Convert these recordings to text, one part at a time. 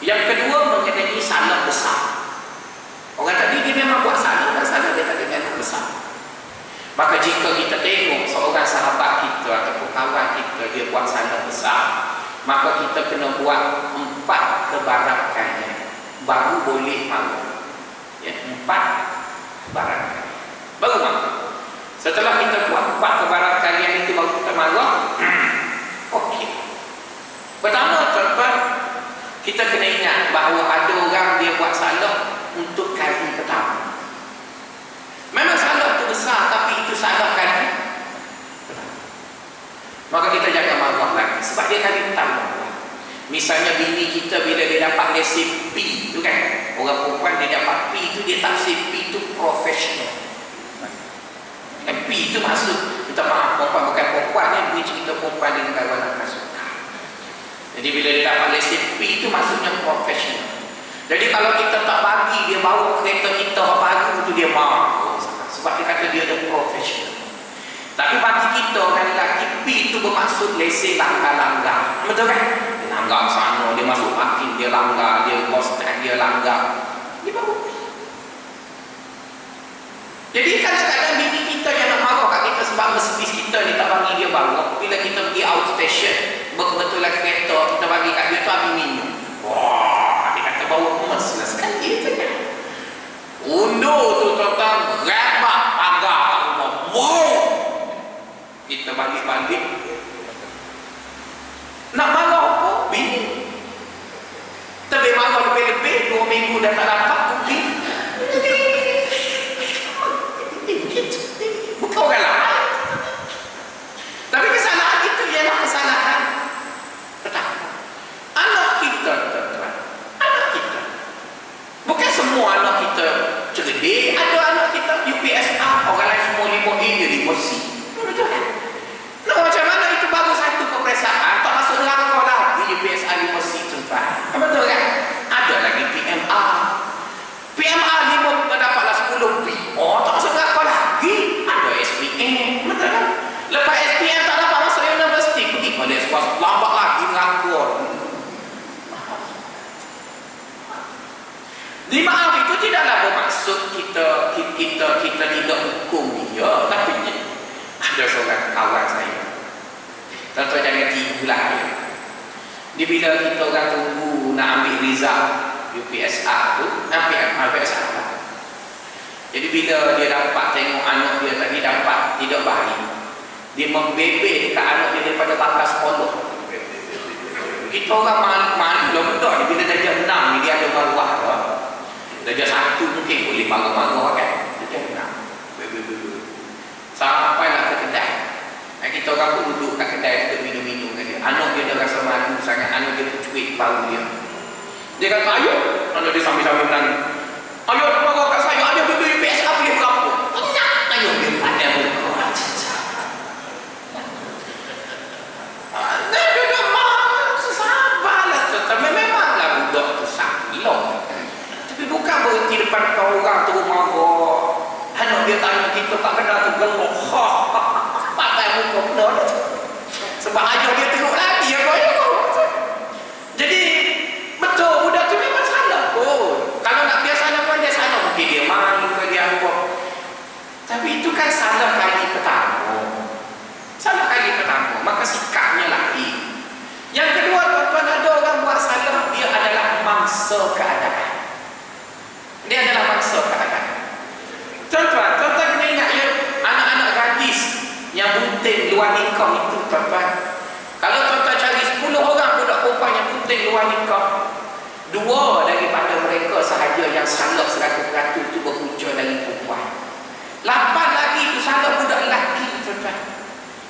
Yang kedua mengenai salah besar. Orang tadi dia memang buat salah, dan salah dia tadi memang besar. Maka jika kita tengok seorang sahabat kita ataupun kawan kita dia buat salah besar, maka kita kena buat 4 kebarakannya baru boleh marah. Ya, 4 kebarakan baru marah. Setelah kita buat 4 kebarakan yang itu baru kita marah. Okey. Pertama, tuan-tuan, kita kena ingat bahawa ada orang dia buat salah untuk kali pertama. Memang salah itu besar, tapi itu salah kali pertama. Maka kita jangan marah lagi sebab dia kali pertama. Misalnya bini kita bila dia dapat lesen P tu kan, orang perempuan dia dapat P tu, dia tak say P tu profesional. P itu maksud, minta maaf, perempuan bukan perempuan ni, bunyi cerita perempuan di negara nak suka. Jadi bila dia dapat lesen P itu maksudnya profesional. Jadi kalau kita tak bagi dia bawa kereta kita baru tu, dia marah sebab dia kata dia ada profesional. Tapi bagi kita orang lelaki, P itu bermaksud lesen langgar-langgar. Betul kan? Dia langgar sana, dia masuk parking, dia langgar, dia kostek, dia langgar, dia bawa P. Jadi kadang-kadang bini kita yang nak marah kat kita sebab Mercedes kita ni tak bagi dia bawa. Bila kita pergi outstation, betul-betul kereta kita bagi kat dia tu habis minum. Wah, dia kata bawa emas lah sekali tu kan. Undur tu tuan-tuan, rebak pagar kat rumah. Wow! Kita balik-balik. Nak marah apa? Bini. Tapi marah lebih-lebih, 2 minggu dah tak dapat pergi. Bukan orang lain. Tapi kesalahan itu ialah kesalahan pertama. Anak kita, tuan-tuan, anak kita. Bukan semua anak kita cerdik. Ada anak kita UPSA, orang lain semua 5A, dia 5C. Betul kan? Nah, macam mana itu baru satu peperiksaan, tak masuk neraka lagi UPSA 5C, tuan-tuan. Betul kan? Ada lagi PMR. PMR 5 dapatlah 10B. Oh, tak masuk neraka lagi. Ada SPM. Betul kan? Lepas SPM tak dapat masuk universiti, pergi pada sekolah lambat lagi nganggur. Dimaaf itu tidaklah bermaksud kita tidak hukum dia, tapi ada seorang kawan saya. Tuan-tuan jangan tiulah ya. Dia bila kita orang tunggu nak ambil result UPSA tu, ambil salah. Jadi bila dia dapat tengok anak dia tadi dapat tidak baik, dia membebek dekat anak dia daripada batas sekolah. Kita orang malu lah betul. Bila darjah 6 ni dia ada maruah dah. Darjah 1 mungkin boleh marah-marah kan. Darjah 6. Sampailah ke kedai. Kita orang pun duduk kat kedai untuk minum-minum kan dia. Anak dia dah rasa malu sangat, anak dia tercuit baru dia. Dia kata, ayo. Anak dia sambil-sambil menangis. Ayo nak marah kat saya, ada beli UPSA boleh berapa? Enak. Ayo dia pandai muka. Dia duduk marah. Sabarlah. Tapi memanglah budak tu salah. Tapi bukan berhenti depan orang terus marah. Anak dia tanya kita tak kenal tu gelok. Pakai muka penuh. Sebab ayah dia teruk lagi. Jadi betul budak tu memang salah pun. Kalau nak dia salah pun dia salah. Mungkin dia main ke dia apa. Tapi itu kan salah kali pertama. Salah kali pertama. Maka sikapnya lain. Yang kedua, tuan-tuan, ada orang buat salah, dia adalah mangsa keadaan. Dia adalah mangsa keadaan. Tuan-tuan kena ingat ya, anak-anak gadis yang bunting luar nikah itu, tuan-tuan. Kalau tuan-tuan cari 10 orang budak perempuan yang bunting luar nikah, 2 daripada mereka sahaja yang salah 100% itu berpunca dari perempuan. 8 lagi itu salah budak lelaki, tuan-tuan.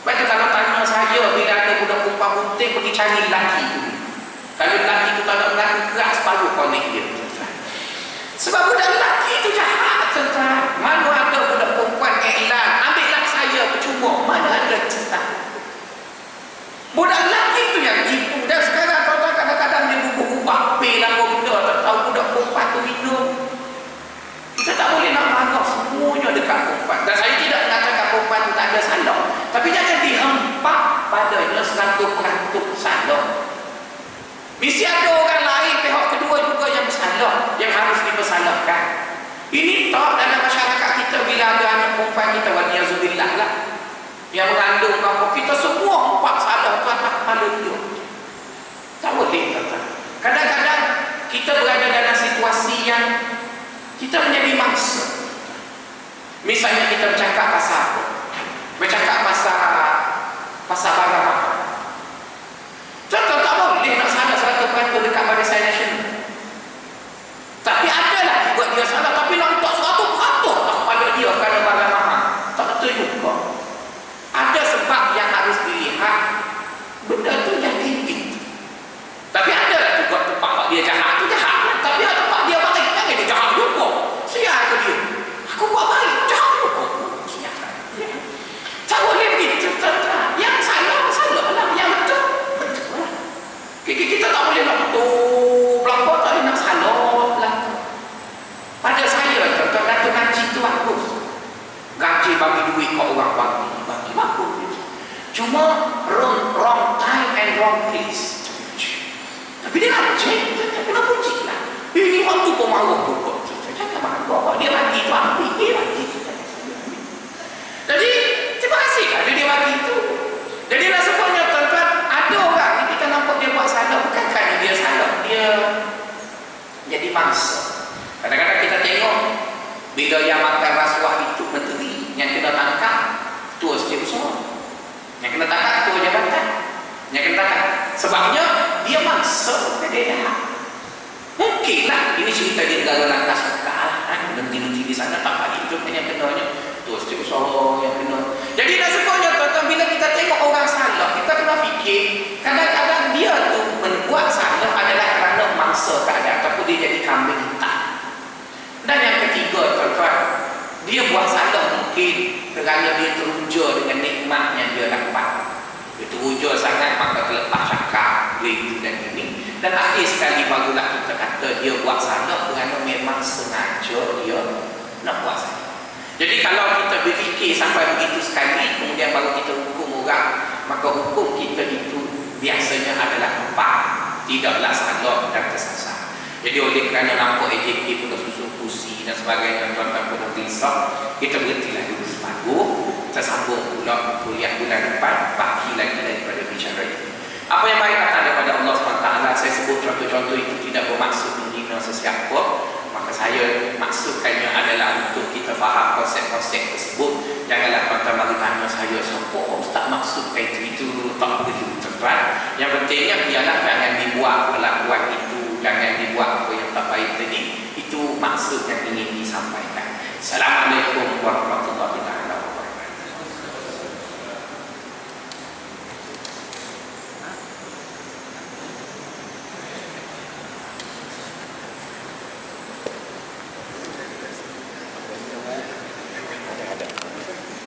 Baik kalau tanya saya bila ada budak perempuan bunting, pergi cari lelaki itu. Kalau lelaki itu tak nak mengaku keras, baru connect dia, tuan-tuan. Sebab budak lelaki itu jahat, tuan-tuan. Mana ada budak perempuan iklan, ambillah saya percuma, mana ada cinta. Budak lelaki itu yang tipu. Dan sekarang tuan-tuan kadang-kadang dia bubuk-bubak pil lah benda, tak tahu budak perempuan tu minum. Kita tak boleh nak marah semuanya dekat perempuan. Dan saya tidak mengatakan perempuan itu tak ada salah, tapi jangan dihempak padanya 100% salah. Mesti ada orang lain, pihak kedua kita dalam masyarakat kita bila ada anak perempuan kita waliyazubillah lah yang mengandung apa, kita semua empat salah tu anak kepala dia. Tak boleh kata. Kadang-kadang kita berada dalam situasi yang kita menjadi mangsa. Misalnya kita bercakap pasal apa? Bercakap pasal barang apa? Contoh, tak boleh nak salah 100% dekat Barisan Nasional. Tapi adalah juga dia salah, tapi nak letak 100% tak pada dia kerana barang mahal. Tak betul juga. Ada sebab yang harus dilihat, benda tu jadi gitu. Tapi ada lah juga tempat dia jahat tu jahat, tapi ada tempat dia baik, jangan dia jahat juga. Siap ke dia? Aku buat baik, jahat juga. Siap. Tak boleh begitu, tuan-tuan. Yang salah lah, yang betul lah. Kita tak boleh nak betul belakang, tak boleh nak salah belakang. Pada saya, tuan-tuan, Datuk Haji tu bagus. Gaji bagi duit kat orang bagi bagus. Cuma wrong time and wrong place. Tapi dia rajin, kena puji lah. Ini waktu pemarah tu kok. Jangan marah. Dia bagi tu ambil, dia bagi. Jadi, terima kasih lah dia bagi tu. Jadi nak sebutnya tuan-tuan, ada orang ni kita nampak dia buat salah, bukan kerana dia salah, dia jadi mangsa. Kadang-kadang kita tengok bila yang makan rasuah itu menteri, yang kena tangkap ketua setiausaha, yang kena tangkap ketua jabatan, yang kena tangkap sebabnya dia mangsa, dia jahat. Mungkinlah ini cerita di negara lantas menteri-menteri di sana tak balik itu yang kenanya ketua setiausaha yang kena. Jadi nak sebutnya tuan-tuan, bila kita tengok orang salah, kita kena fikir kadang-kadang dia tu membuat salah adalah kerana mangsa keadaan ataupun dia jadi kambing hitam. Dan yang ketiga tuan-tuan, dia buat salah mungkin kerana dia teruja dengan nikmat yang dia dapat. Dia teruja sangat maka terlepas cakap itu dan ini. Dan akhir sekali barulah kita kata dia buat salah kerana memang sengaja dia nak buat salah. Jadi kalau kita berfikir sampai begitu sekali kemudian baru kita hukum orang, maka hukum kita itu biasanya adalah tepat, tidaklah salah dan tersasar. Jadi oleh kerana nampak AJK pun susun kursi dan sebagainya, tuan-tuan pun risau, kita berhentilah dulu separuh, kita sambung pula kuliah bulan depan, pagi lagi daripada bicara ini. Apa yang baik datang daripada Allah SWT, saya sebut contoh-contoh itu tidak bermaksud menghina sesiapa, maka saya maksudkannya adalah untuk kita faham konsep-konsep tersebut. Janganlah tuan-tuan bagi tanya saya, siapa Ustaz maksudkan itu tak perlu tuan-tuan. Yang pentingnya ialah jangan dibuat perlakuan itu, jangan dibuat apa yang tak baik tadi. Itu maksud yang ingin disampaikan. Assalamualaikum warahmatullahi wabarakatuh.